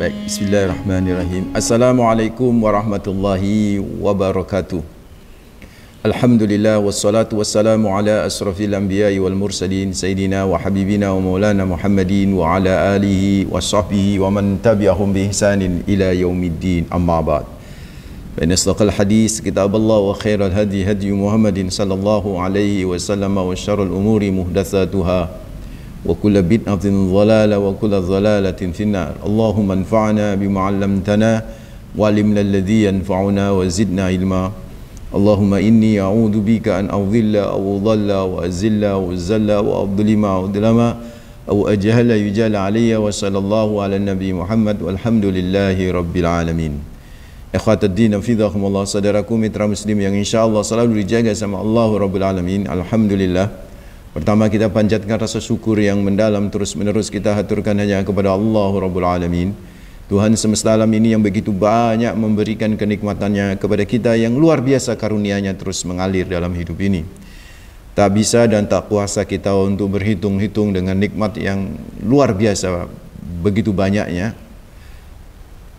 Baik, bismillahirrahmanirrahim. Assalamualaikum warahmatullahi wabarakatuh. Alhamdulillah wassalatu wassalamu ala asrafil anbiya'i wal mursalin sayyidina wa habibina wa maulana Muhammadin wa ala alihi wa sahbihi wa man tabi'ahum bi ihsanin ila yaumiddin, amma ba'd. Fa inna asdaqal hadis kitabullah wa khairal hadi hadi Muhammadin sallallahu alaihi wasallam wa syarrul umuri muhdatsatuha wa kullu bid'atin dhalalah wa kullu dhalalatin finnar. Allahumma anfa'na bima 'allamtana wa 'allimna alladhi yanfa'una wa zidna ilma. Allahumma inni a'udzu bika an adhilla aw dhalla wa azilla wa zalla wa adlima wa adlama aw ajhala yujala alayya wa sallallahu ala nabi Muhammad walhamdulillahi rabbil alamin. Ikhwatud din fidhakumullah, saudaraku mitra muslim yang insyaallah selalu dijaga sama Allah rabbul alamin. Alhamdulillah. Pertama, kita panjatkan rasa syukur yang mendalam, terus menerus kita haturkan hanya kepada Allah Rabbul Alamin, Tuhan semesta alam ini yang begitu banyak memberikan kenikmatannya kepada kita, yang luar biasa karunia-Nya terus mengalir dalam hidup ini. Tak bisa dan tak kuasa kita untuk berhitung-hitung dengan nikmat yang luar biasa, begitu banyaknya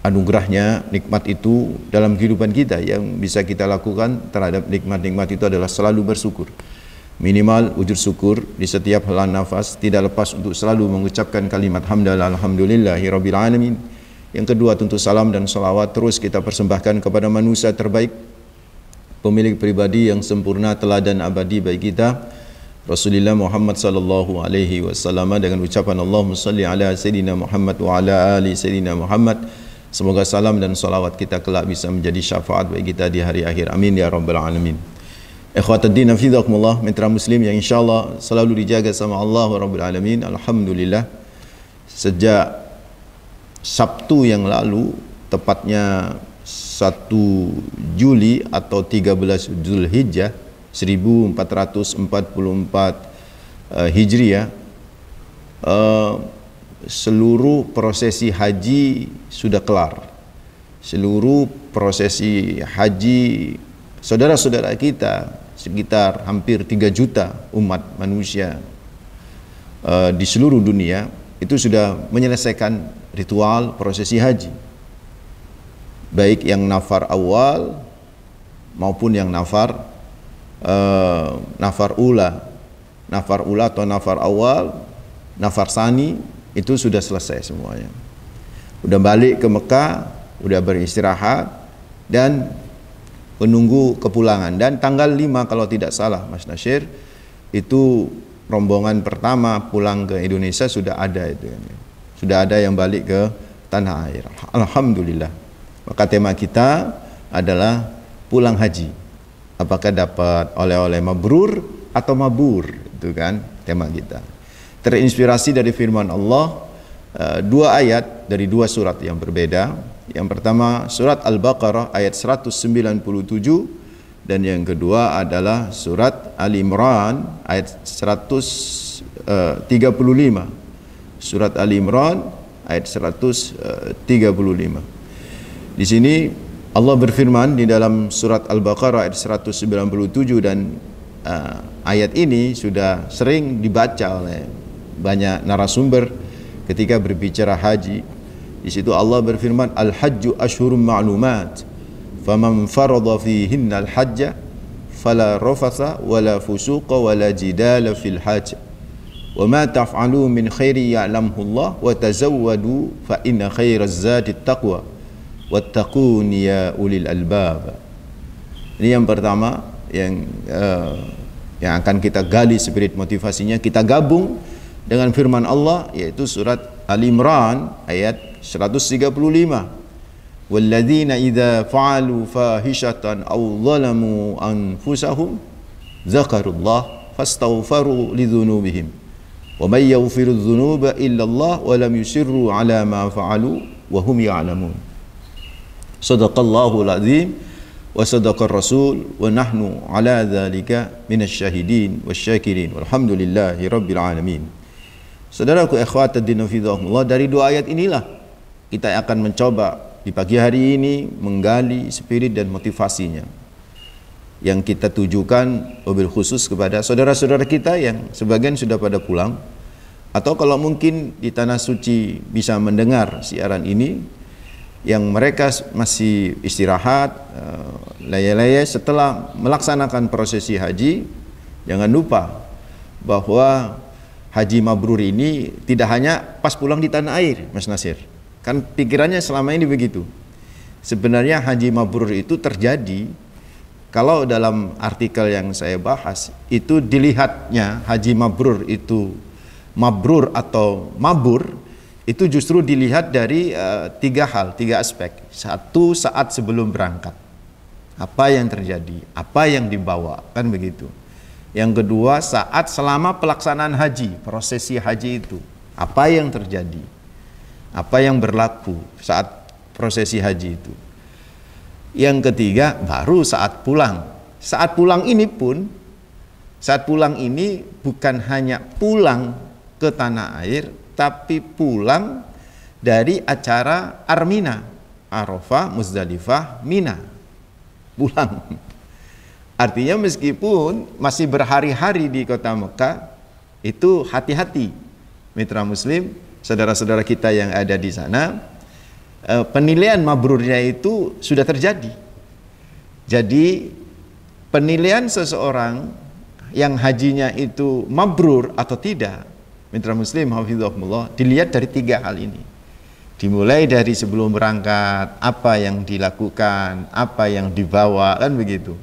anugerahnya. Nikmat itu dalam kehidupan kita yang bisa kita lakukan terhadap nikmat-nikmat itu adalah selalu bersyukur. Minimal wujud syukur di setiap helaan nafas, tidak lepas untuk selalu mengucapkan kalimat hamdalah alhamdulillahi rabbil alamin. Yang kedua, tentu salam dan salawat terus kita persembahkan kepada manusia terbaik, pemilik pribadi yang sempurna, teladan abadi bagi kita, Rasulullah Muhammad sallallahu alaihi wasallam, dengan ucapan Allahumma salli ala sayyidina Muhammad wa ala ali sayyidina Muhammad. Semoga salam dan salawat kita kelak bisa menjadi syafaat bagi kita di hari akhir. Amin ya rabbal alamin. Ikhwatud din fidhakumullah, mitra muslim yang insyaallah selalu dijaga sama Allah Rabbul Alamin. Alhamdulillah, sejak Sabtu yang lalu, tepatnya 1 Juli atau 13 Zulhijjah 1444 Hijriah, seluruh prosesi haji sudah kelar. Seluruh prosesi haji saudara-saudara kita, sekitar hampir 3 juta umat manusia di seluruh dunia, itu sudah menyelesaikan ritual prosesi haji, baik yang nafar awal maupun yang nafar ula. Nafar ula atau nafar awal, nafar sani, itu sudah selesai semuanya. Udah balik ke Mekah, udah beristirahat dan menunggu kepulangan. Dan tanggal 5 kalau tidak salah Mas Nasyir, itu rombongan pertama pulang ke Indonesia sudah ada itu. Sudah ada yang balik ke tanah air. Alhamdulillah. Maka tema kita adalah pulang haji. Apakah dapat oleh-oleh mabrur atau mabur? Itu kan tema kita. Terinspirasi dari firman Allah, 2 ayat dari 2 surat yang berbeda. Yang pertama surat Al-Baqarah ayat 197, dan yang kedua adalah surat Ali Imran ayat 135. Surat Ali Imran ayat 135. Di sini Allah berfirman di dalam surat Al-Baqarah ayat 197, dan ayat ini sudah sering dibaca oleh banyak narasumber ketika berbicara haji. Di situ Allah berfirman, al-hajju ashhurum ma'lumat, faman farada fihinna al-hajja fala rafatha wala fusuqa wala jidala fil hajj wa ma taf'alu min khairi ya'lamhu Allah wa tazawwadu fa inna khairaz zadi taqwa wattaquni ya ulil albab. Ini yang pertama yang akan kita gali spirit motivasinya, kita gabung dengan firman Allah, yaitu surat Ali Imran ayat 135. Walladzina idza fa'alu fahishatan aw zalamu anfusahum dzakarullah fastaghfaru lidzunubihim wa may yaghfiru dzunuba illa Allah wa lam yusirru ala ma fa'alu wa hum ya'lamun. Shadaqallahul azim wa sadaqar rasul wa nahnu ala dzalika minasy syahidin wasyakirin walhamdulillahi rabbil alamin. Saudaraku ikhwatud din fidhakumullah, dari 2 ayat inilah kita akan mencoba di pagi hari ini menggali spirit dan motivasinya, yang kita tujukan mobil khusus kepada saudara-saudara kita yang sebagian sudah pada pulang, atau kalau mungkin di tanah suci bisa mendengar siaran ini, yang mereka masih istirahat, layai-layai setelah melaksanakan prosesi haji, jangan lupa bahwa haji mabrur ini tidak hanya pas pulang di tanah air, Mas Nasir. Kan pikirannya selama ini begitu. Sebenarnya haji mabrur itu terjadi, kalau dalam artikel yang saya bahas, itu dilihatnya haji mabrur itu mabrur atau mabur, itu justru dilihat dari tiga hal, tiga aspek. Satu, saat sebelum berangkat, apa yang terjadi, apa yang dibawa, kan begitu. Yang kedua, saat selama pelaksanaan haji, prosesi haji itu, apa yang terjadi, apa yang berlaku saat prosesi haji itu. Yang ketiga, baru saat pulang. Saat pulang ini pun, saat pulang ini bukan hanya pulang ke tanah air, tapi pulang dari acara Armina, Arafah, Muzdalifah, Mina. Pulang. Artinya meskipun masih berhari-hari di kota Mekah, itu hati-hati mitra muslim, saudara-saudara kita yang ada di sana, penilaian mabrurnya itu sudah terjadi. Jadi penilaian seseorang yang hajinya itu mabrur atau tidak, mitra muslim hafizahumullah, dilihat dari tiga hal ini. Dimulai dari sebelum berangkat, apa yang dilakukan, apa yang dibawa, kan begitu.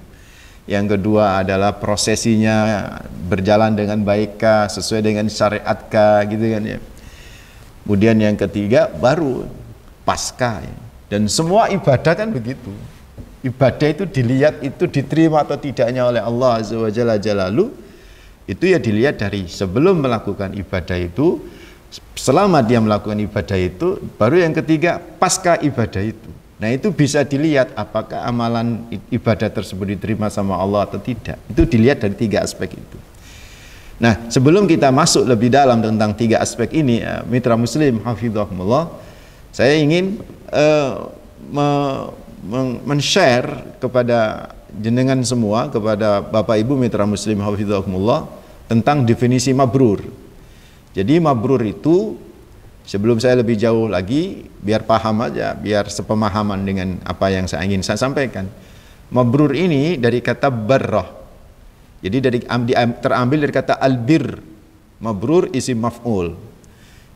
Yang kedua adalah prosesinya berjalan dengan baikkah, sesuai dengan syariatkah, gitu kan ya. Kemudian yang ketiga baru pasca ya. Dan semua ibadah kan begitu. Ibadah itu dilihat itu diterima atau tidaknya oleh Allah Azza wa Jalla Jalalu, itu ya dilihat dari sebelum melakukan ibadah itu, selama dia melakukan ibadah itu, baru yang ketiga pasca ibadah itu. Nah itu bisa dilihat apakah amalan ibadah tersebut diterima sama Allah atau tidak. Itu dilihat dari tiga aspek itu. Nah sebelum kita masuk lebih dalam tentang tiga aspek ini, mitra muslim hafizahumullah, saya ingin men-share kepada jenengan semua, kepada Bapak Ibu mitra muslim hafizahumullah, tentang definisi mabrur. Jadi mabrur itu, sebelum saya lebih jauh lagi, biar paham aja, biar sepemahaman dengan apa yang saya ingin saya sampaikan. Mabrur ini dari kata barrah. Jadi terambil dari kata albir. Mabrur isim maf'ul.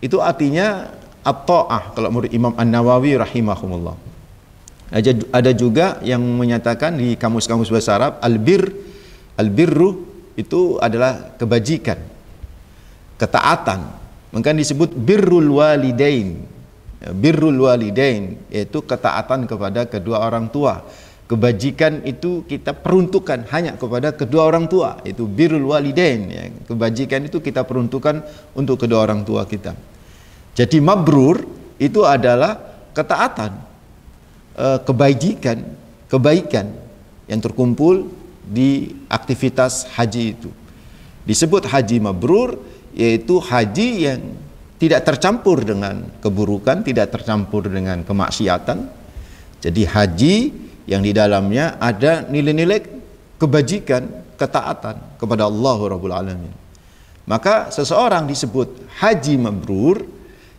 Itu artinya at-ta'ah kalau menurut Imam An-Nawawi rahimahumullah. Ada juga yang menyatakan di kamus-kamus bahasa Arab, albirru itu adalah kebajikan, ketaatan. Maka disebut birrul walidain. Birrul walidain yaitu ketaatan kepada kedua orang tua. Kebajikan itu kita peruntukkan hanya kepada kedua orang tua, itu birrul walidain ya. Kebajikan itu kita peruntukkan untuk kedua orang tua kita. Jadi mabrur itu adalah ketaatan, kebaikan yang terkumpul di aktivitas haji itu. Disebut haji mabrur, yaitu haji yang tidak tercampur dengan keburukan, tidak tercampur dengan kemaksiatan. Jadi haji yang di dalamnya ada nilai-nilai kebajikan, ketaatan kepada Allah Rabbul Alamin. Maka seseorang disebut haji mabrur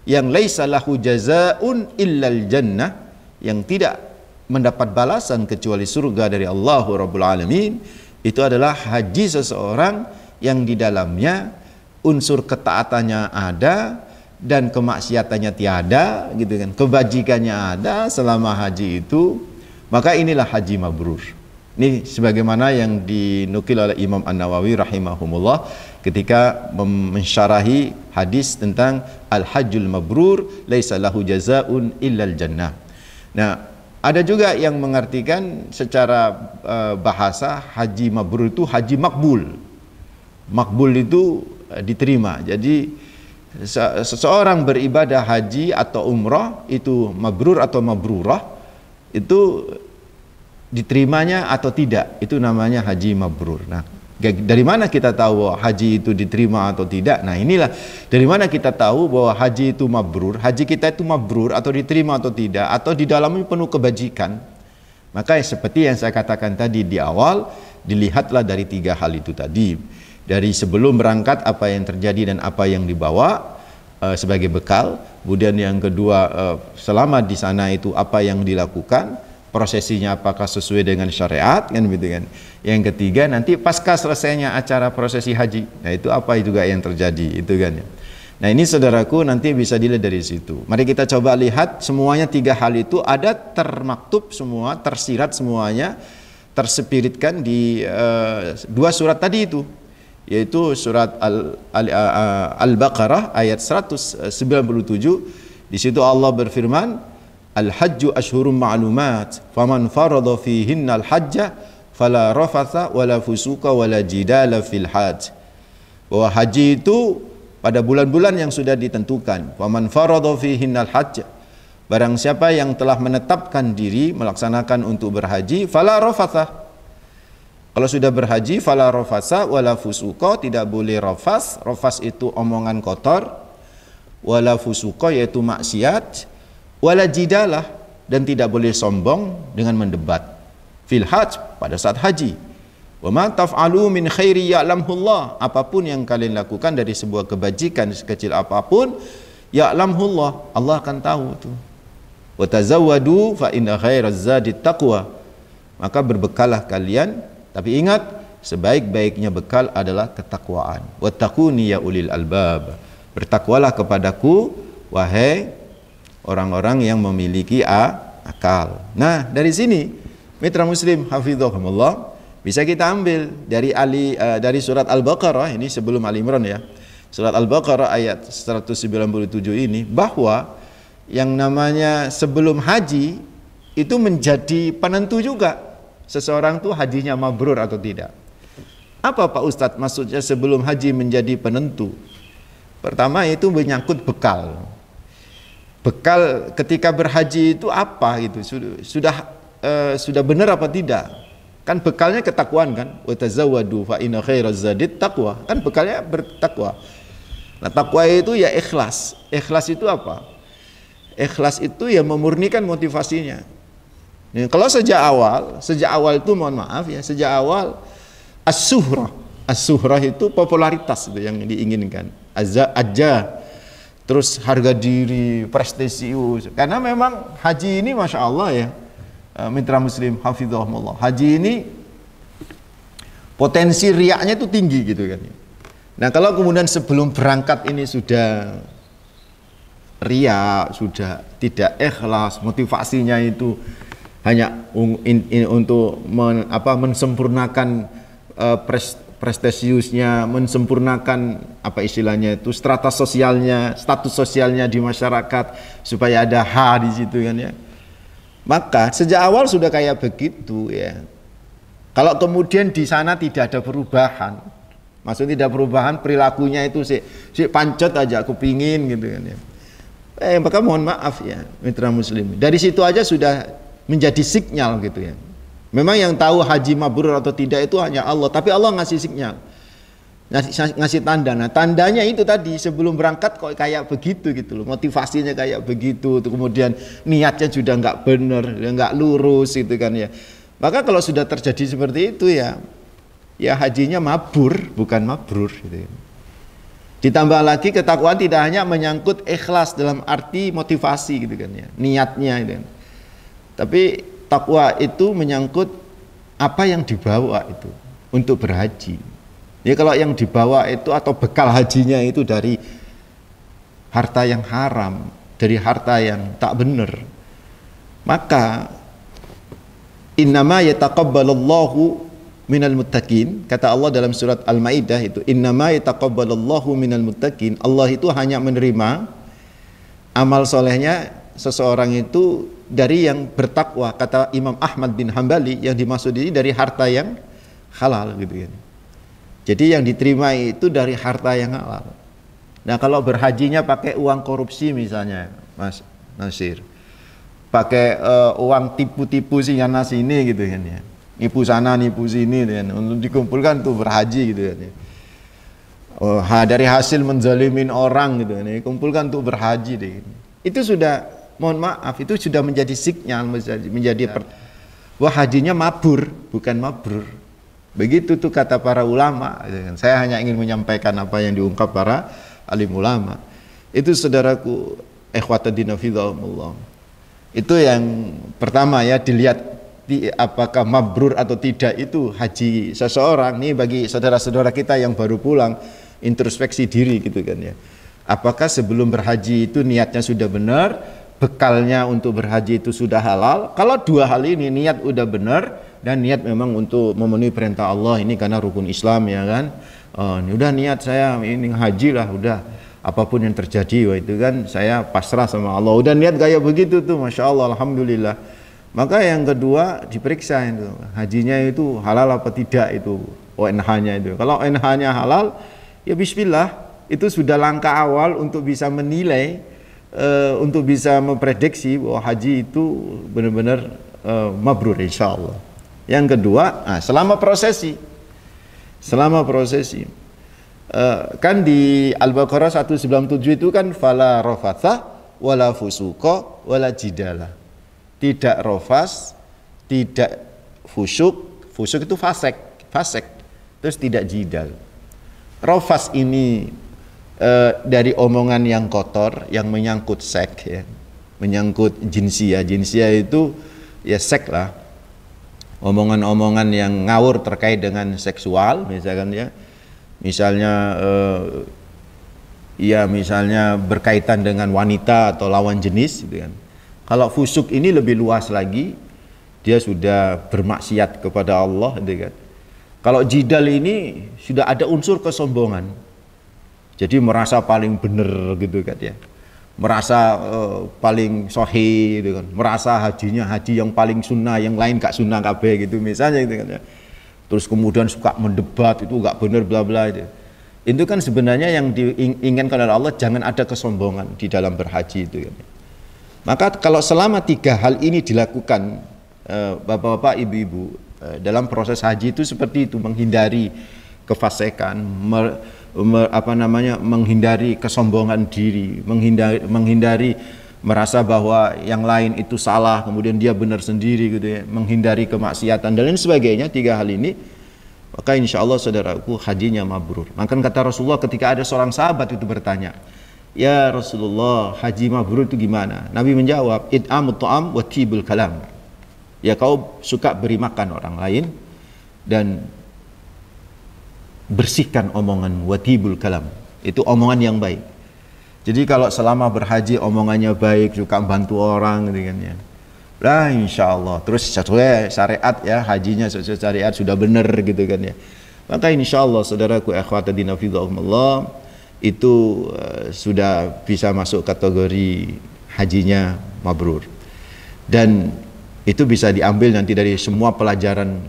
yang laisa lahu jazaa'un illal jannah, yang tidak mendapat balasan kecuali surga dari Allah Rabbul Alamin. Itu adalah haji seseorang yang di dalamnya unsur ketaatannya ada dan kemaksiatannya tiada, gitu kan. Kebajikannya ada selama haji itu. Maka inilah haji mabrur. Ini sebagaimana yang dinukil oleh Imam An-Nawawi rahimahumullah ketika mensyarahi hadis tentang al-hajjul mabrur laisa lahu jazaa'un illal jannah. Nah, ada juga yang mengartikan secara bahasa haji mabrur itu haji makbul. Makbul itu diterima. Jadi seseorang beribadah haji atau umrah itu mabrur atau mabrurah, itu diterimanya atau tidak, itu namanya haji mabrur. Nah, dari mana kita tahu bahwa haji itu diterima atau tidak? Nah, inilah dari mana kita tahu bahwa haji itu mabrur, haji kita itu mabrur atau diterima atau tidak, atau di dalamnya penuh kebajikan. Maka seperti yang saya katakan tadi di awal, dilihatlah dari tiga hal itu tadi. Dari sebelum berangkat apa yang terjadi dan apa yang dibawa, sebagai bekal. Kemudian yang kedua, selama di sana itu apa yang dilakukan, prosesinya apakah sesuai dengan syariat, kan gitu kan. Yang ketiga, nanti pasca selesainya acara prosesi haji, nah itu apa juga yang terjadi, itu kan ya. Nah ini saudaraku nanti bisa dilihat dari situ. Mari kita coba lihat semuanya, 3 hal itu ada termaktub semua, tersirat semuanya, terspiritkan di 2 surat tadi itu, yaitu surat Al-Baqarah ayat 197. Di situ Allah berfirman, Al-hajju ashhurum ma'lumat, faman farada fihinna al-hajja fala rafatha wala fusuka wala jidala fil hajj. Bahwa haji itu pada bulan-bulan yang sudah ditentukan. Faman farada fihinnal hajj, barang siapa yang telah menetapkan diri melaksanakan untuk berhaji, fala rafatha, kalau sudah berhaji, fala rafatha wala fusuqa, tidak boleh rafas. Rafas itu omongan kotor, wala fusuqa yaitu maksiat, wala jidalah, dan tidak boleh sombong dengan mendebat fil hajj, pada saat haji. Wa ma taf'alu min khairi ya'lamhullah, apapun yang kalian lakukan dari sebuah kebajikan sekecil apapun, ya'lamhullah, Allah akan tahu itu. Wa tazawwadu fa inna khairaz zadi taqwa, maka berbekalah kalian, tapi ingat sebaik-baiknya bekal adalah ketakwaan. Wattaquni ya ulil albab, bertakwalah kepadaku wahai orang-orang yang memiliki akal. Nah, dari sini mitra muslim hafizahumullah, bisa kita ambil dari surat Al-Baqarah ini sebelum Ali Imran ya. Surat Al-Baqarah ayat 197 ini, bahwa yang namanya sebelum haji itu menjadi penentu juga seseorang tuh hajinya mabrur atau tidak. Apa Pak Ustadz maksudnya sebelum haji menjadi penentu? Pertama itu menyangkut bekal. Bekal ketika berhaji itu apa gitu? Sudah benar apa tidak? Kan bekalnya ketakwaan kan, wa tazawwadu fa inna khairaz zadit taqwa, kan bekalnya bertakwa. Nah, takwa itu ya ikhlas. Ikhlas itu apa? Ikhlas itu ya memurnikan motivasinya. Nah, kalau sejak awal itu mohon maaf ya, sejak awal as-suhrah itu popularitas itu yang diinginkan. Aja terus harga diri, prestisius. Karena memang haji ini Masya Allah ya, mitra muslim hafizahumullah, haji ini potensi riaknya itu tinggi gitu kan. Nah kalau kemudian sebelum berangkat ini sudah riak, sudah tidak ikhlas, motivasinya itu hanya untuk mensempurnakan prestisiusnya, mensempurnakan apa istilahnya itu status sosialnya di masyarakat, supaya ada di situ kan ya. Maka sejak awal sudah kayak begitu ya. Kalau kemudian di sana tidak ada perubahan, maksudnya tidak perubahan perilakunya itu si pancet aja, aku pingin gitu kan ya. Maka mohon maaf ya mitra muslim, dari situ aja sudah menjadi sinyal gitu ya. Memang yang tahu haji mabrur atau tidak itu hanya Allah, tapi Allah ngasih sinyal, ngasih tanda. Nah tandanya itu tadi, sebelum berangkat kok kayak begitu gitu loh, motivasinya kayak begitu, kemudian niatnya sudah nggak benar, nggak lurus gitu kan ya. Maka kalau sudah terjadi seperti itu ya hajinya mabur bukan mabrur gitu. Ditambah lagi ketakwaan tidak hanya menyangkut ikhlas dalam arti motivasi gitu kan ya, niatnya gitu kan. Tapi takwa itu menyangkut apa yang dibawa itu untuk berhaji. Ya kalau yang dibawa itu atau bekal hajinya itu dari harta yang haram, dari harta yang tak benar, maka innama yataqabbalallahu minal muttaqin, kata Allah dalam surat Al-Maidah itu, innama yataqabbalallahu minal muttaqin, Allah itu hanya menerima amal solehnya seseorang itu dari yang bertakwa. Kata Imam Ahmad bin Hambali, yang dimaksud ini dari harta yang halal gitu kan. Jadi yang diterima itu dari harta yang halal. Nah kalau berhajinya pakai uang korupsi misalnya Mas Nasir, pakai uang tipu-tipu sana sini gitu kan ya, nipu sana nipu sini gitu kan, untuk dikumpulkan tuh berhaji gitu kan ya. Dari hasil menzalimin orang gitu kan, dikumpulkan tuh berhaji deh. Itu sudah, mohon maaf, itu sudah menjadi sinyal, menjadi wah hajinya mabur bukan mabrur. Begitu tuh kata para ulama. Saya hanya ingin menyampaikan apa yang diungkap para alim ulama. Itu saudaraku, ikhwatadina fidhamullah. Itu yang pertama ya, dilihat apakah mabrur atau tidak itu haji seseorang. Nih bagi saudara-saudara kita yang baru pulang, introspeksi diri gitu kan ya. Apakah sebelum berhaji itu niatnya sudah benar, bekalnya untuk berhaji itu sudah halal? Kalau dua hal ini, niat udah benar dan niat memang untuk memenuhi perintah Allah, ini karena rukun Islam ya kan. Ini udah niat saya ini haji lah, udah apapun yang terjadi wah itu kan saya pasrah sama Allah. Udah niat kayak begitu tuh, masya Allah, alhamdulillah. Maka yang kedua diperiksa itu hajinya itu halal apa tidak itu ONH-nya itu. Kalau ONH-nya halal, ya bismillah, itu sudah langkah awal untuk bisa menilai, untuk bisa memprediksi bahwa haji itu benar-benar mabrur insya Allah. Yang kedua, selama prosesi, kan di Al-Baqarah 197 itu kan fala rafatha wala fusuqa wala jidala. Tidak rofas, tidak fusyuk itu fasek, terus tidak jidal. Rofas ini dari omongan yang kotor, yang menyangkut seks ya, menyangkut jinsia itu ya seks lah, omongan-omongan yang ngawur terkait dengan seksual misalkan ya, misalnya berkaitan dengan wanita atau lawan jenis gitu kan. Kalau fusuk ini lebih luas lagi, dia sudah bermaksiat kepada Allah gitu kan. Kalau jidal ini sudah ada unsur kesombongan, jadi merasa paling benar gitu kan ya, merasa paling sahih gitu kan, merasa hajinya haji yang paling sunnah, yang lain gak sunnah kabeh gitu misalnya gitu kan ya. Terus kemudian suka mendebat, itu gak benar bla bla itu kan sebenarnya yang diinginkan oleh Allah, jangan ada kesombongan di dalam berhaji itu kan. Maka kalau selama tiga hal ini dilakukan bapak-bapak, ibu-ibu dalam proses haji itu seperti itu, menghindari kefasikan, menghindari kesombongan diri, menghindari merasa bahwa yang lain itu salah kemudian dia benar sendiri gitu ya, menghindari kemaksiatan dan lain sebagainya, tiga hal ini, maka insya Allah saudaraku hajinya mabrur. Maka kata Rasulullah ketika ada seorang sahabat itu bertanya, ya Rasulullah, haji mabrur itu gimana? Nabi menjawab, it'amut ta'am wa tibul kalam. Ya kau suka beri makan orang lain dan bersihkan omongan, wa tibul kalam. Itu omongan yang baik. Jadi kalau selama berhaji omongannya baik, suka bantu orang gitu kan ya. Lah insya Allah, terus sesuai syariat ya, hajinya sesuai syariat sudah benar gitu kan ya. Maka insya Allah saudaraku ikhwatadina fidhamullah, itu sudah bisa masuk kategori hajinya mabrur. Dan itu bisa diambil nanti dari semua pelajaran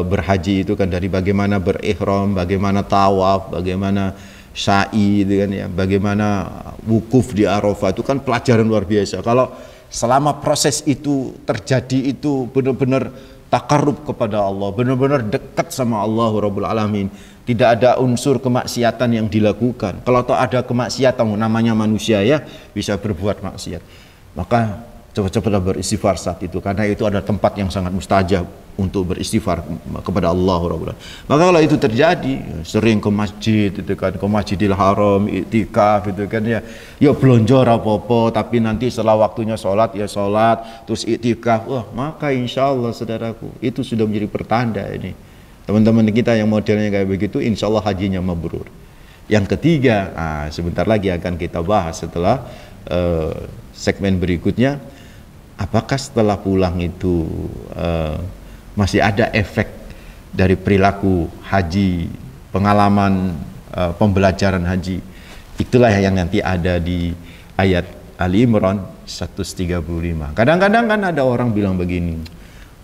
berhaji itu kan, dari bagaimana berihram, bagaimana tawaf, bagaimana sa'i gitu kan ya, bagaimana wukuf di Arafah, itu kan pelajaran luar biasa. Kalau selama proses itu terjadi, itu benar-benar takarrub kepada Allah, benar-benar dekat sama Allah Rabbul Alamin, tidak ada unsur kemaksiatan yang dilakukan. Kalau tak ada kemaksiatan, namanya manusia ya, bisa berbuat maksiat, maka cepat-cepatlah beristighfar saat itu, karena itu ada tempat yang sangat mustajab untuk beristighfar kepada Allah Rabbul Alamin. Maka kalau itu terjadi, sering ke masjid itu kan, ke Masjidil Haram, iktikaf itu kan ya, ya belonjor apa-apa, tapi nanti setelah waktunya sholat ya sholat, terus iktikaf, wah maka insya Allah saudaraku, itu sudah menjadi pertanda ini. Teman-teman kita yang modelnya kayak begitu, insya Allah hajinya mabrur. Yang ketiga, sebentar lagi akan kita bahas setelah segmen berikutnya, apakah setelah pulang itu masih ada efek dari perilaku haji, pengalaman pembelajaran haji. Itulah yang nanti ada di ayat Ali Imran 135. Kadang-kadang kan ada orang bilang begini,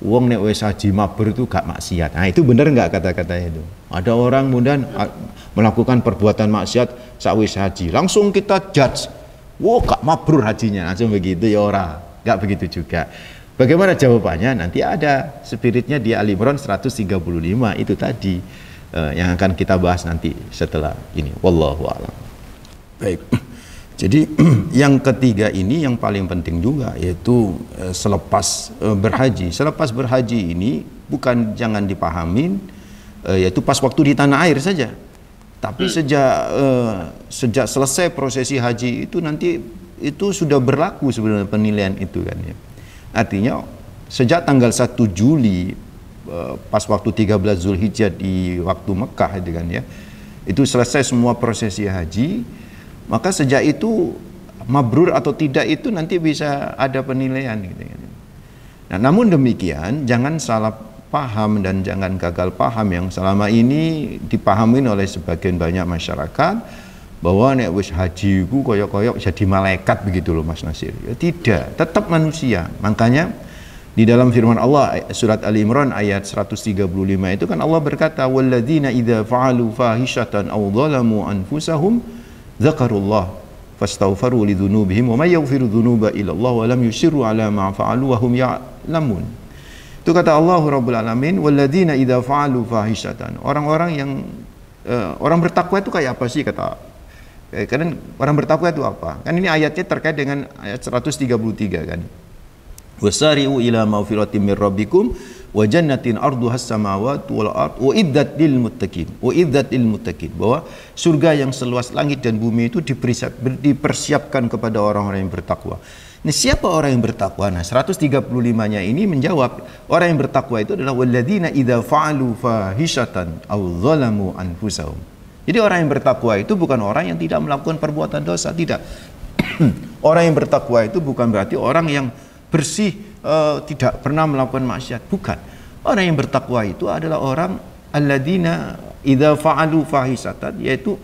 wong nek wis haji mabrur itu gak maksiat. Nah itu benar nggak kata-katanya itu? Ada orang kemudian melakukan perbuatan maksiat sakwis haji, langsung kita judge, wah gak mabrur hajinya, langsung begitu ya ora. Gak begitu juga. Bagaimana jawabannya? Nanti ada spiritnya di Ali Imran 135 itu tadi, yang akan kita bahas nanti setelah ini. Wallahu a'lam. Baik. Jadi yang ketiga ini yang paling penting juga, yaitu selepas berhaji. Selepas berhaji ini bukan jangan dipahamin yaitu pas waktu di tanah air saja. Tapi sejak selesai prosesi haji itu nanti itu sudah berlaku sebenarnya penilaian itu kan ya. Artinya sejak tanggal 1 Juli pas waktu 13 Zulhijjah di waktu Mekah itu kan ya. Itu selesai semua prosesi haji, maka sejak itu mabrur atau tidak itu nanti bisa ada penilaian gitu kan. Nah, namun demikian jangan salah paham dan jangan gagal paham yang selama ini dipahami oleh sebagian banyak masyarakat bahwa nek wis haji ku koyok-koyok jadi malaikat begitu loh Mas Nasir. Ya, tidak, tetap manusia. Makanya di dalam firman Allah surat Ali Imran ayat 135 itu kan Allah berkata walladzina idza fa'alu fahishatan aw dhalamu anfusahum dzakarullah fastaghfaru lidzunubihim wa may yaghfiru dzunuba illa Allah wa lam yusirru ala ma fa'alu wa hum ya'lamun. Itu kata Allah Rabbul Alamin, walladzina idza fa'alu fahishatan. Orang-orang yang orang bertakwa itu kayak apa sih kata? Karena orang bertakwa itu apa? Kan ini ayatnya terkait dengan ayat 133 kan. Wasari'u ila maghfiratin mir rabbikum wa jannatin arduhas samawati wal ard wa iddat lil muttaqin. Wa iddat lil muttaqin. Bahwa surga yang seluas langit dan bumi itu dipersiapkan kepada orang-orang yang bertakwa. Ini siapa orang yang bertakwa? Nah, 135-nya ini menjawab orang yang bertakwa itu adalah walladzina idza fa'alu fahishatan aw dzalamu anfusahum. Jadi orang yang bertakwa itu bukan orang yang tidak melakukan perbuatan dosa, tidak. Orang yang bertakwa itu bukan berarti orang yang bersih, tidak pernah melakukan maksiat, bukan. Orang yang bertakwa itu adalah orang alladzina idza fa'alu fahishatan, yaitu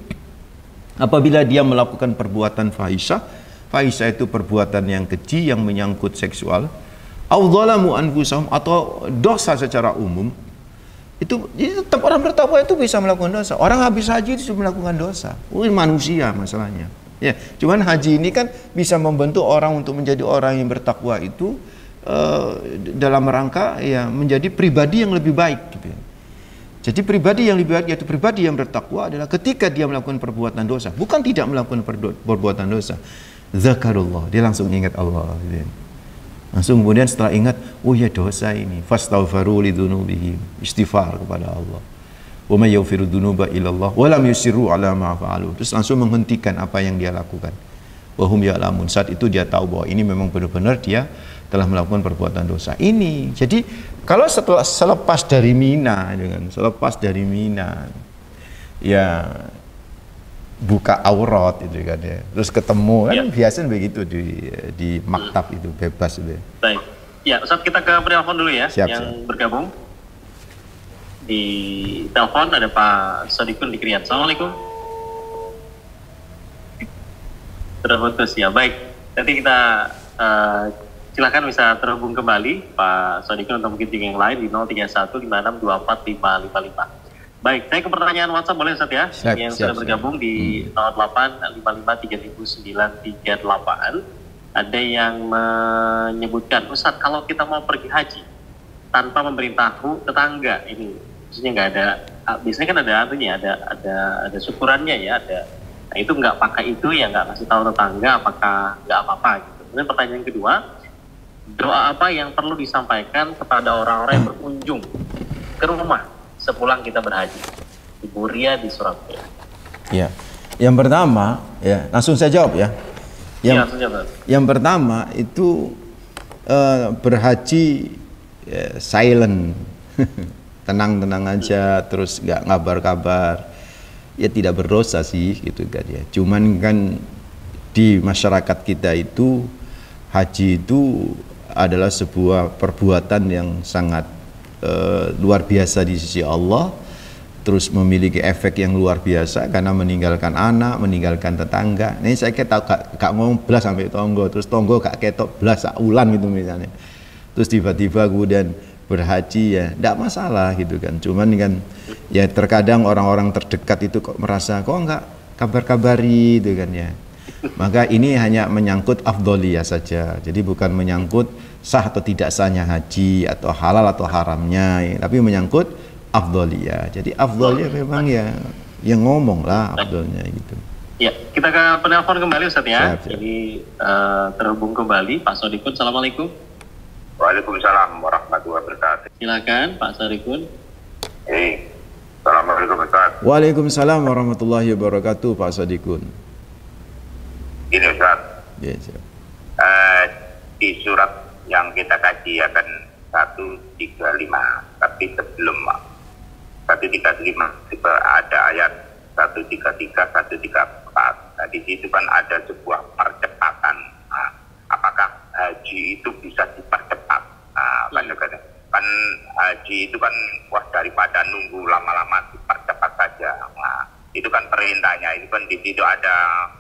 apabila dia melakukan perbuatan fahisyah. Fahisyah itu perbuatan yang keji yang menyangkut seksual, au dzalamu anfusahum, atau dosa secara umum. Itu jadi tetap orang bertakwa itu bisa melakukan dosa. Orang habis haji itu melakukan dosa. Manusia masalahnya. Ya, cuman haji ini kan bisa membentuk orang untuk menjadi orang yang bertakwa itu dalam rangka ya menjadi pribadi yang lebih baik gitu ya. Jadi pribadi yang lebih baik, yaitu pribadi yang bertakwa adalah ketika dia melakukan perbuatan dosa, bukan tidak melakukan perbuatan dosa. Zakarullah, dia langsung ingat Allah gitu. Langsung kemudian setelah ingat, oh ya dosa ini, fastaghfaru lidzunubihim, istighfar kepada Allah. Wa may yaghfiru dzunuba illallah wa lam yusirru ala ma fa'alu. Terus langsung menghentikan apa yang dia lakukan. Wa hum ya'lamun. Saat itu dia tahu bahwa ini memang benar-benar dia telah melakukan perbuatan dosa. Ini. Jadi kalau selepas dari Mina ya buka aurat itu kan ya, terus ketemu kan biasanya begitu di maktab itu bebas itu. Baik, ya Ustaz, kita ke penelpon dulu ya. Siap, yang siap. bergabung di telepon ada Pak Sodikun di Kriat. Assalamualaikum. Terputus ya, baik. Nanti kita silakan bisa terhubung kembali Pak Sodikun untuk mungkin yang lain di 0315624555. Baik, saya ke pertanyaan WhatsApp boleh Ustaz ya? Yang sudah bergabung di 0855339338. Ada yang menyebutkan, Ustaz, kalau kita mau pergi haji tanpa memberitahu tetangga, ini maksudnya nggak ada, biasanya kan ada artinya, ada syukurannya ya, ada. Nah itu nggak pakai itu ya, nggak kasih tahu tetangga, apakah nggak apa-apa gitu. Kemudian pertanyaan kedua, doa apa yang perlu disampaikan kepada orang-orang yang berkunjung ke rumah sepulang kita berhaji? Ibu Ria di Surabaya. Ya, yang pertama ya langsung saya jawab ya. Yang pertama itu berhaji ya, silent, tenang-tenang aja, terus nggak ngabar-kabar. Ya tidak berdosa sih gitu kan ya. Cuman kan di masyarakat kita itu haji itu adalah sebuah perbuatan yang sangat luar biasa di sisi Allah, terus memiliki efek yang luar biasa karena meninggalkan anak, meninggalkan tetangga. Ini saya tahu gak ngomong belas sampai tonggo, terus tonggo gak ketok belas ulan gitu misalnya. Terus tiba-tiba kemudian berhaji ya, tidak masalah gitu kan. Cuman kan ya terkadang orang-orang terdekat itu kok merasa kok nggak kabar-kabari gitu kan ya. Maka ini hanya menyangkut afdholiyah saja. Jadi bukan menyangkut sah atau tidak sahnya haji atau halal atau haramnya, ya, tapi menyangkut afdholiyah. Jadi afdholiyah memang ya yang ngomong lah afdholnya gitu. Ya, kita ke penelpon kembali Ustaz ya. Siap. Jadi terhubung kembali Pak Sodikun. Assalamualaikum. Waalaikumsalam warahmatullahi wabarakatuh. Silakan Pak Sodikun. Assalamualaikum Ustaz. Waalaikumsalam warahmatullahi wabarakatuh, Pak Sodikun. Ini Ustaz, Yes. di surat yang kita kaji akan 135, tapi sebelum 135 itu ada ayat 133, 134. Nah, di situ kan ada sebuah percepatan. Nah, apakah haji itu bisa dipercepat? Nah, kan haji itu kan daripada nunggu lama-lama dipercepat saja. Nah, itu kan perintahnya. Itu kan di situ ada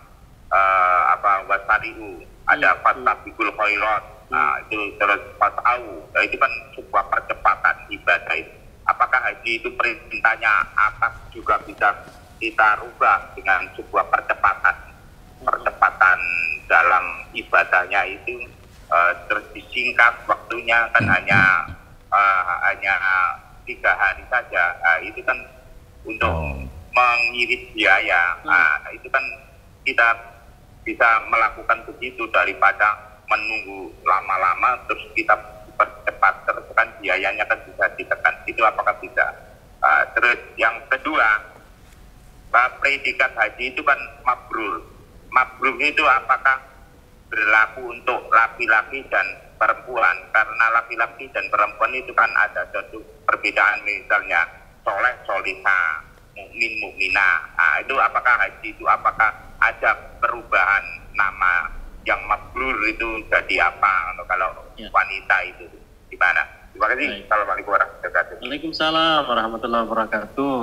wasari'u, ada fastabiqul khairat. Nah, itu terus fas'au. Nah, itu kan sebuah percepatan ibadah itu. Apakah haji itu perintahnya akan juga bisa kita rubah dengan sebuah percepatan dalam ibadahnya itu, terus disingkat waktunya kan hanya 3 hari saja. Itu kan untuk mengirit biaya. Itu kan kita bisa melakukan begitu daripada menunggu lama-lama terus kita percepat, terus kan biayanya kan bisa ditekan. Itu apakah bisa? Terus yang kedua, predikat haji itu kan mabrur. Mabrur itu apakah berlaku untuk laki-laki dan perempuan? Karena laki-laki dan perempuan itu kan ada suatu perbedaan, misalnya soleh solihah, mukmin mukminah. Itu apakah haji itu apakah ada perubahan nama yang mabrur itu jadi apa kalau wanita itu gimana? Terima kasih. Assalamualaikum warahmatullahi wabarakatuh. Waalaikumsalam warahmatullahi wabarakatuh.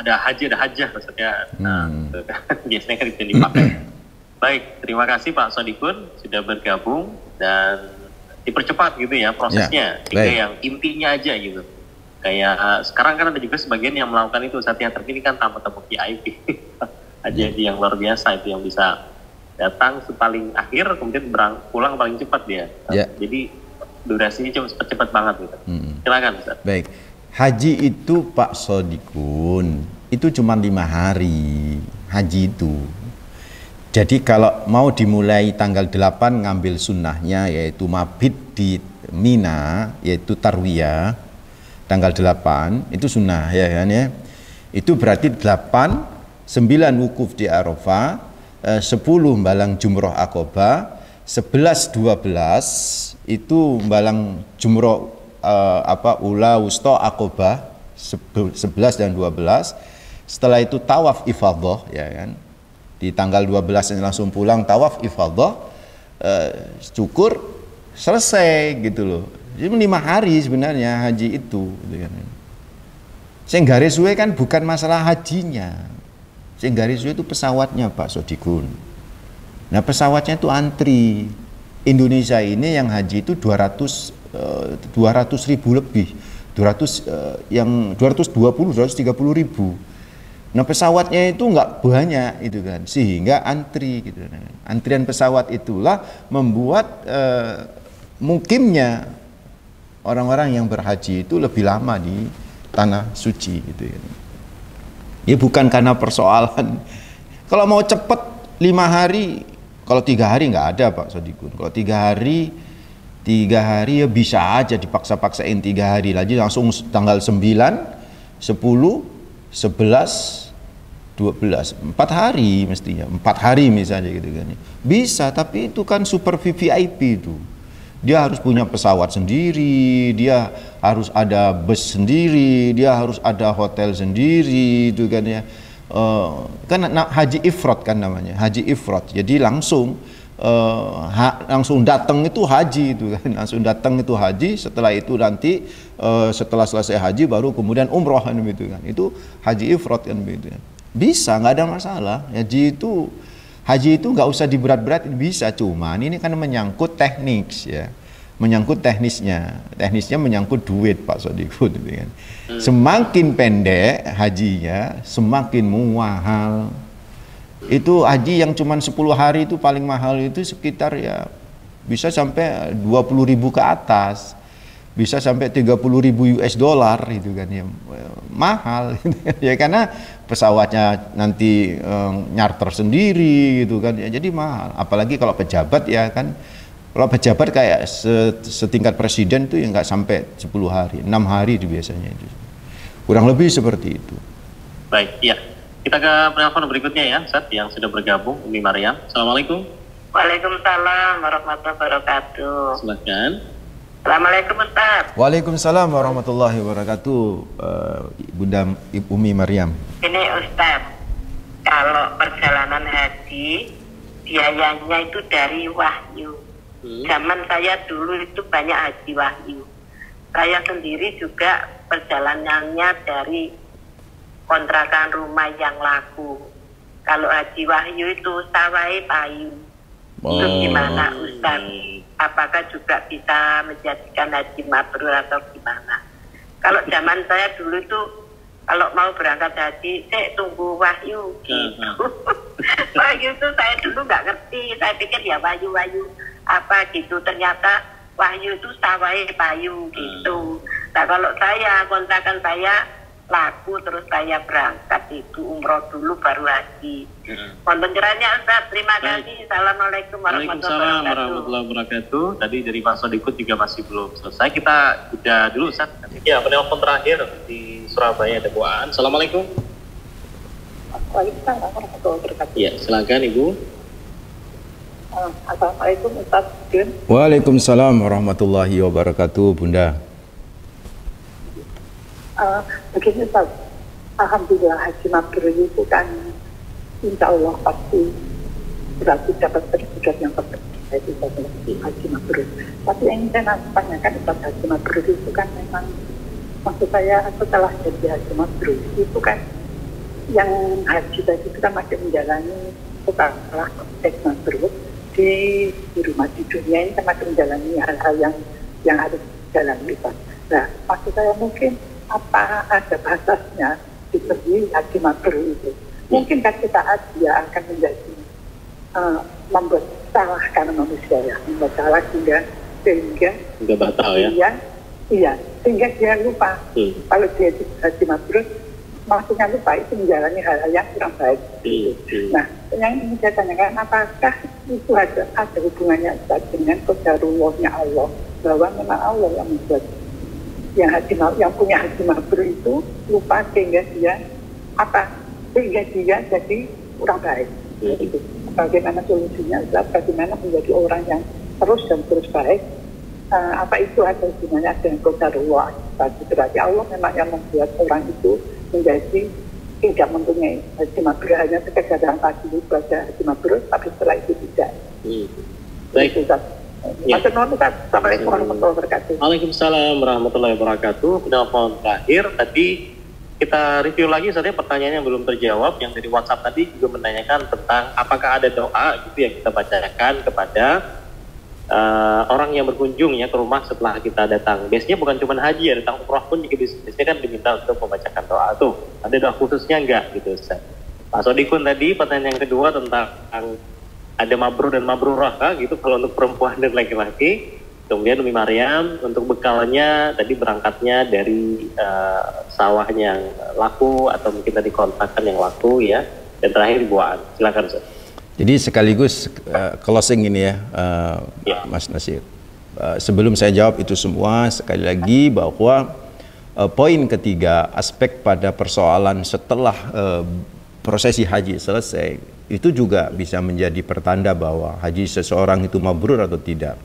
Ada haji, ada hajah maksudnya. Biasanya kan itu dipakai. Baik, terima kasih Pak Sodikun sudah bergabung dan dipercepat gitu ya prosesnya. Jika yang intinya aja gitu. Kayak sekarang kan ada juga sebagian yang melakukan itu. Saat yang terkini kan tamu-tamu VIP. Haji yang luar biasa itu yang bisa datang paling akhir kemudian pulang paling cepat dia. Jadi durasinya cuma cepat banget gitu. Silakan Ustaz. Baik. Haji itu Pak Sodikun itu cuma 5 hari. Haji itu. Jadi kalau mau dimulai tanggal 8 ngambil sunnahnya yaitu mabit di Mina yaitu tarwiyah tanggal 8 itu sunnah ya kan ya. Itu berarti 8 9 wukuf di Arafah, 10 balang jumroh Aqabah, 11 12 itu balang jumroh ula wusta Aqabah 11 dan 12. Setelah itu tawaf ifadah ya kan. Di tanggal 12 langsung pulang tawaf ifadah, syukur selesai gitu loh. Jadi 5 hari sebenarnya haji itu gitu kan. Sing garis suwe kan bukan masalah hajinya. Sing garis suwe itu pesawatnya Pak Sodikun. Nah, pesawatnya itu antri. Indonesia ini yang haji itu 200 ribu lebih. 220 230 ribu. Nah, pesawatnya itu nggak banyak itu kan, sehingga antri gitu. Antrian pesawat itulah membuat mukimnya orang-orang yang berhaji itu lebih lama di tanah suci gitu ya. Ya bukan karena persoalan. Kalau mau cepet 5 hari, kalau 3 hari nggak ada Pak Sodikun. Kalau 3 hari ya bisa aja dipaksa-paksain 3 hari lagi langsung tanggal 9, 10, 11, 12, 4 hari mestinya, 4 hari misalnya gitu kan. Bisa, tapi itu kan super VVIP itu. Dia harus punya pesawat sendiri, dia harus ada bus sendiri, dia harus ada hotel sendiri itu kan ya. Kan haji ifrad kan namanya, haji ifrad. Jadi langsung datang itu haji itu kan, langsung datang itu haji. Setelah itu nanti setelah selesai haji baru kemudian umroh kan begitu kan. Itu haji ifrad kan begitu kan. Bisa, nggak ada masalah. Haji itu nggak usah diberat-berat, bisa. Cuman ini kan menyangkut teknik ya, menyangkut teknisnya menyangkut duit Pak Sodikun gitu kan. Semakin pendek hajinya semakin mahal. Itu haji yang cuma 10 hari itu paling mahal itu sekitar ya bisa sampai 20.000 ke atas, bisa sampai 30.000 US dollar itu kan ya, mahal ya karena pesawatnya nanti nyarter sendiri gitu kan ya, jadi mahal. Apalagi kalau pejabat ya kan, kalau pejabat kayak setingkat presiden tuh ya nggak sampai 10 hari, 6 hari itu biasanya itu, kurang lebih seperti itu. Baik, iya. Kita ke penelpon berikutnya ya, Ustaz, yang sudah bergabung, Umi Maryam. Assalamualaikum. Waalaikumsalam warahmatullahi wabarakatuh. Silakan. Assalamualaikum Ustaz. Waalaikumsalam warahmatullahi wabarakatuh. Bunda Umi Maryam. Ini Ustaz, kalau perjalanan haji biayanya itu dari wahyu. Zaman saya dulu itu banyak haji wahyu. Saya sendiri juga perjalanannya dari kontrakan rumah yang laku. Kalau haji wahyu itu sawai payu. Itu gimana Ustaz? Apakah juga bisa menjadikan haji mabrur atau gimana? Kalau zaman saya dulu itu kalau mau berangkat haji, tunggu wahyu gitu. Wahyu itu saya dulu nggak ngerti. Saya pikir ya wahyu-wahyu apa gitu. Ternyata wahyu itu sawai payu gitu. Nah kalau saya, kontrakan saya laku, terus saya berangkat itu umroh dulu baru haji. Mohon pencerahannya Ustaz. Terima kasih. Assalamualaikum warahmatullahi wabarakatuh. Tadi dari Pak Sodikut juga masih belum selesai. Kita jeda dulu Ustaz. Ya, penelpon terakhir di Surabaya ada Bu Aan. Assalamualaikum. Waalaikumsalam warahmatullahi wabarakatuh. Ya, silakan Ibu. Assalamualaikum Ustaz. Waalaikumsalam warahmatullahi wabarakatuh, Bunda. Begini Ustaz, alhamdulillah haji mabrur itu kan insya Allah pasti berarti dapat sertifikat yang terbaik itu haji mabrur. Tapi yang saya tanyakan Ustaz, haji mabrur itu kan memang, maksud saya setelah jadi haji mabrur itu kan yang haji tadi kita masih menjalani setelah haji mabrur di rumah di dunia ini kan masih menjalani hal-hal yang harus dijalani Ustaz. Nah, maksud saya mungkin apa ada batasnya di haji mabrur itu? Mungkin kan kita dia akan menjadi membuat salah karena manusia ya, membuat salah sehingga batal ya? Iya, sehingga dia lupa. Kalau dia di haji mabrur, maksudnya lupa itu menjalani hal-hal yang kurang baik. Nah, yang ingin saya tanyakan, apakah itu ada hubungannya dengan qadarullahnya Allah, bahwa memang Allah yang membuat yang punya haji mabrur itu lupa sehingga dia jadi kurang baik. Bagaimana solusinya? Bagaimana menjadi orang yang terus baik? Apa itu ada hubungannya dengan qadarullah? Berarti Allah memang yang membuat orang itu menjadi tidak mempunyai haji mabrur, hanya sekedar yang tadi baca haji mabrur, tapi setelah itu tidak. Baik. Ya. Assalamualaikum warahmatullahi wabarakatuh. Waalaikumsalam warahmatullahi wabarakatuh. Penelpon terakhir tadi kita review lagi saja pertanyaan yang belum terjawab, yang dari WhatsApp tadi juga menanyakan tentang apakah ada doa gitu yang kita bacakan kepada orang yang berkunjung ya ke rumah setelah kita datang. Biasanya bukan cuma haji ya, datang umroh pun juga biasanya kan diminta untuk membacakan doa tuh. Ada doa khususnya enggak gitu Ustaz? Pak Sodikun tadi pertanyaan yang kedua tentang ada mabrur dan mabrurah gitu kalau untuk perempuan dan laki-laki. Kemudian Umi Maryam untuk bekalnya tadi berangkatnya dari sawahnya yang laku atau mungkin tadi kontrakan yang laku ya. Dan terakhir dibuat. Silakan Ustaz. Jadi sekaligus closing ini ya, Mas Nasir. Sebelum saya jawab itu semua, sekali lagi bahwa poin ketiga, aspek pada persoalan setelah prosesi haji selesai, itu juga bisa menjadi pertanda bahwa haji seseorang itu mabrur atau tidak.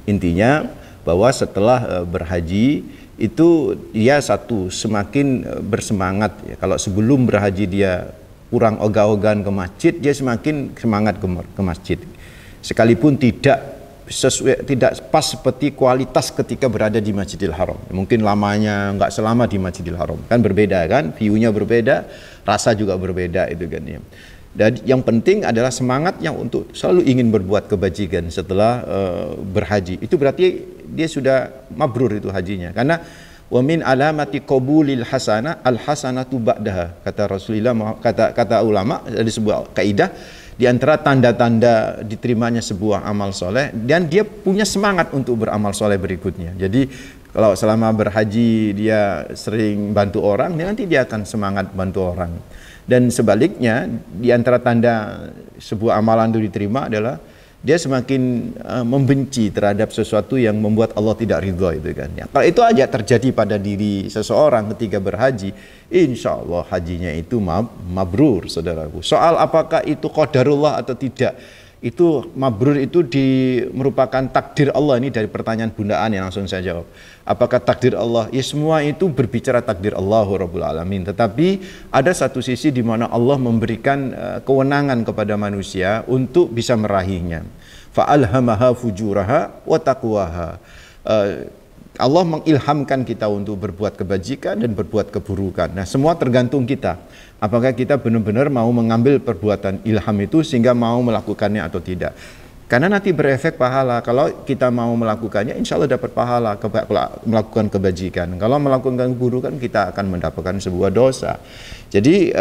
Intinya bahwa setelah berhaji itu dia semakin bersemangat ya. Kalau sebelum berhaji dia kurang ogah-ogahan ke masjid, dia semakin semangat ke masjid. Sekalipun tidak pas seperti kualitas ketika berada di Masjidil Haram. Mungkin lamanya nggak selama di Masjidil Haram. Kan berbeda kan, view-nya berbeda, rasa juga berbeda itu kan ya. Dan yang penting adalah semangat yang untuk selalu ingin berbuat kebajikan setelah berhaji. Itu berarti dia sudah mabrur itu hajinya. Karena wa min alamati qabulil hasanah al hasanatu ba'daha, kata Rasulullah, kata ulama, ada sebuah kaidah di antara tanda-tanda diterimanya sebuah amal soleh, dan dia punya semangat untuk beramal soleh berikutnya. Jadi kalau selama berhaji dia sering bantu orang, nanti dia akan semangat bantu orang. Dan sebaliknya, di antara tanda sebuah amalan itu diterima adalah dia semakin membenci terhadap sesuatu yang membuat Allah tidak ridha itu kan. Ya, kalau itu aja terjadi pada diri seseorang ketika berhaji, insya Allah hajinya itu mabrur, saudaraku. Soal apakah itu qadarullah atau tidak, itu mabrur itu merupakan takdir Allah. Ini dari pertanyaan Bunda Ani, langsung saya jawab. Apakah takdir Allah? Ya, semua itu berbicara takdir Allah Rabbul Alamin. Tetapi ada satu sisi di mana Allah memberikan kewenangan kepada manusia untuk bisa meraihnya. Fa'alhamaha fujuraha wa taqwaha. Allah mengilhamkan kita untuk berbuat kebajikan dan berbuat keburukan. Nah, semua tergantung kita. Apakah kita benar-benar mau mengambil perbuatan ilham itu sehingga mau melakukannya atau tidak. Karena nanti berefek pahala. Kalau kita mau melakukannya, insya Allah dapat pahala melakukan kebajikan. Kalau melakukan keburukan, kita akan mendapatkan sebuah dosa. Jadi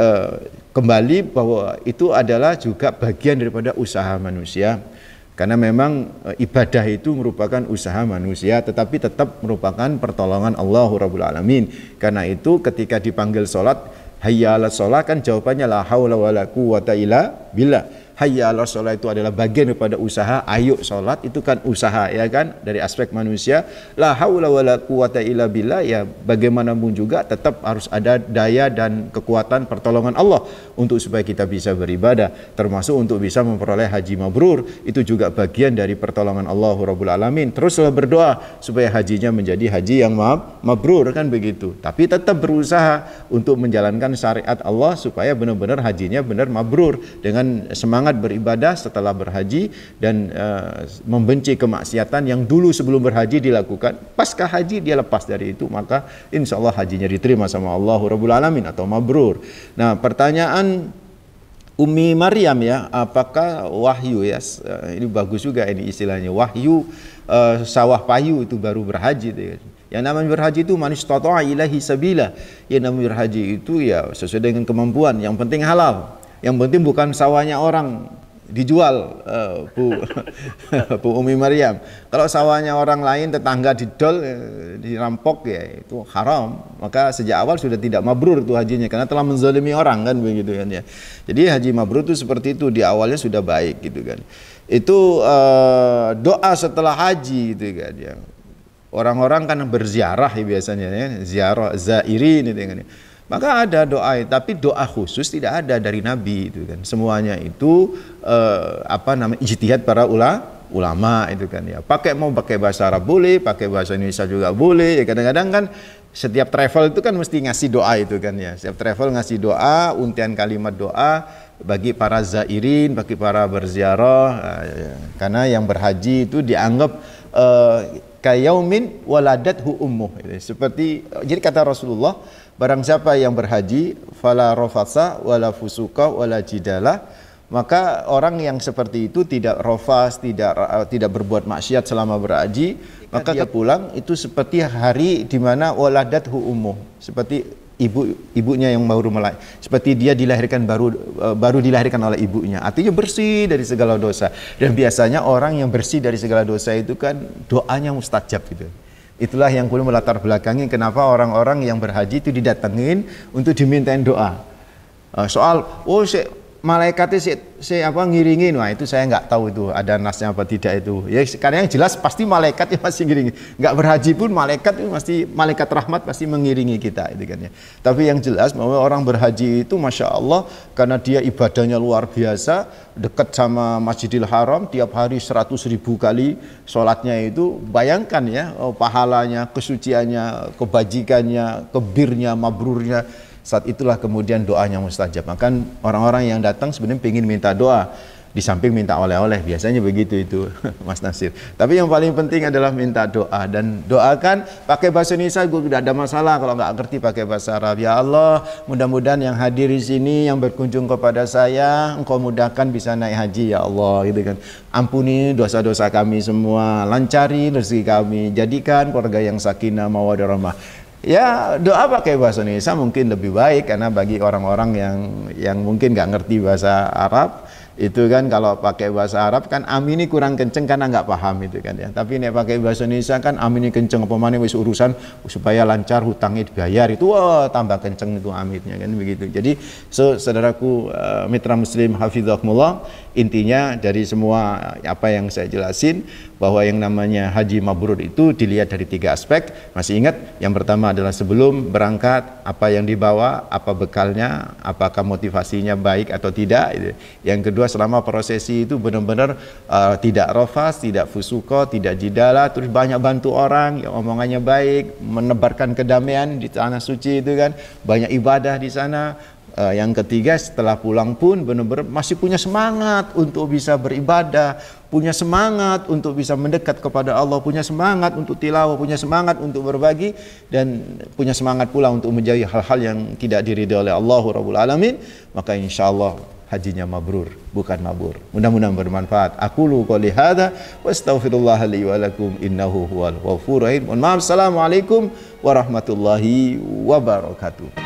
kembali bahwa itu adalah juga bagian daripada usaha manusia. Karena memang ibadah itu merupakan usaha manusia, tetapi tetap merupakan pertolongan Allah Rabbul Alamin. Karena itu ketika dipanggil sholat, hayya 'alas sholat, kan jawabannya la haula wala quwwata illa billah. Hayya 'alas sholat itu adalah bagian daripada usaha. Ayo sholat itu kan usaha, ya kan, dari aspek manusia. La haula wala quwwata illa billah, ya bagaimanapun juga tetap harus ada daya dan kekuatan pertolongan Allah untuk supaya kita bisa beribadah, termasuk untuk bisa memperoleh haji mabrur. Itu juga bagian dari pertolongan Allah Rabbul Alamin. Teruslah berdoa supaya hajinya menjadi haji yang mabrur, kan begitu. Tapi tetap berusaha untuk menjalankan syariat Allah supaya benar-benar hajinya benar mabrur, dengan semangat beribadah setelah berhaji dan membenci kemaksiatan yang dulu sebelum berhaji dilakukan. Pasca haji dia lepas dari itu, maka insya Allah hajinya diterima sama Allah Rabbul Alamin atau mabrur. Nah, pertanyaan Umi Maryam, ya, apakah wahyu, ya, ini bagus juga ini istilahnya, wahyu sawah payu itu baru berhaji. Yang namanya berhaji itu man istata'a ilaihi sabila. Yang namanya berhaji itu ya sesuai dengan kemampuan, yang penting halal. Yang penting bukan sawahnya orang dijual, Bu Umi Maryam. Kalau sawahnya orang lain, tetangga didol, dirampok, ya itu haram. Maka sejak awal sudah tidak mabrur itu hajinya, karena telah menzalimi orang, kan begitu kan, ya. Jadi haji mabrur itu seperti itu, di awalnya sudah baik gitu kan. Itu doa setelah haji gitu kan, ya. Orang-orang kan berziarah, ya, biasanya, ya, ziarah zairin itu kan. Maka ada doa, tapi doa khusus tidak ada dari Nabi itu kan. Semuanya itu ijtihad para ulama itu kan, ya. Mau pakai bahasa Arab boleh, pakai bahasa Indonesia juga boleh. Ya, kadang-kadang kan setiap travel itu kan mesti ngasih doa itu kan, ya. Setiap travel ngasih doa, untian kalimat doa bagi para zairin, bagi para berziarah. Karena yang berhaji itu dianggap kayaumin waladathu ummuh. Seperti, jadi kata Rasulullah, barang siapa yang berhaji fala rafasa wala fusuka wala jidala, maka orang yang seperti itu tidak rafas, tidak berbuat maksiat selama berhaji, maka dia pulang itu seperti hari di mana waladathu ummuh, seperti ibunya yang baru melahirkan, seperti dia dilahirkan baru dilahirkan oleh ibunya. Artinya bersih dari segala dosa. Dan biasanya orang yang bersih dari segala dosa itu kan doanya mustajab gitu. Itulah yang perlu melatar belakangi kenapa orang-orang yang berhaji itu didatengin untuk dimintain doa. Soal malaikatnya ngiringin, wah itu saya nggak tahu itu ada nasnya apa tidak itu. Ya karena yang jelas pasti malaikatnya masih ngiringi. Nggak berhaji pun malaikat itu malaikat rahmat pasti mengiringi kita itu kan, ya. Tapi yang jelas bahwa orang berhaji itu masya Allah, karena dia ibadahnya luar biasa, dekat sama Masjidil Haram, tiap hari 100.000 kali sholatnya itu, bayangkan ya, pahalanya, kesuciannya, kebajikannya, kebirnya, mabrurnya. Saat itulah kemudian doanya mustajab. Maka orang-orang yang datang sebenarnya ingin minta doa, di samping minta oleh-oleh, biasanya begitu itu Mas Nasir. Tapi yang paling penting adalah minta doa, dan doakan pakai bahasa Indonesia, gue tidak ada masalah kalau nggak ngerti pakai bahasa Arab. Ya Allah, mudah-mudahan yang hadir di sini, yang berkunjung kepada saya, Engkau mudahkan bisa naik haji ya Allah, gitu kan. Ampuni dosa-dosa kami semua, lancari rezeki kami, jadikan keluarga yang sakinah mawaddah rahmah. Ya, doa pakai bahasa Indonesia mungkin lebih baik, karena bagi orang-orang yang mungkin nggak ngerti bahasa Arab, Itu kan kalau pakai bahasa Arab kan amin ini kurang kenceng karena nggak paham itu kan ya. Tapi nek pakai bahasa Indonesia kan amin ini kenceng apa mana wis urusan supaya lancar hutangnya dibayar itu wah tambah kenceng itu aminnya kan begitu. Jadi saudaraku mitra muslim hafizakumullah, intinya dari semua apa yang saya jelasin bahwa yang namanya haji mabrur itu dilihat dari 3 aspek. Masih ingat? Yang pertama adalah sebelum berangkat apa yang dibawa, apa bekalnya, apakah motivasinya baik atau tidak gitu. Yang kedua selama prosesi itu benar-benar tidak rofas, tidak fusuko, tidak jidala, terus banyak bantu orang yang omongannya baik, menebarkan kedamaian di tanah suci itu kan, banyak ibadah di sana. Yang ketiga setelah pulang pun benar-benar masih punya semangat untuk bisa beribadah, punya semangat untuk bisa mendekat kepada Allah, punya semangat untuk tilawah, punya semangat untuk berbagi, dan punya semangat pula untuk menjauhi hal-hal yang tidak diridhai oleh Allah Rabbul Alamin. Maka insyaallah hajinya mabrur, bukan mabur. Mudah-mudahan bermanfaat. Aqulu qouli hadza wa astaghfirullah li wa lakum innahu huwal ghafurur rahim. Assalamualaikum warahmatullahi wabarakatuh.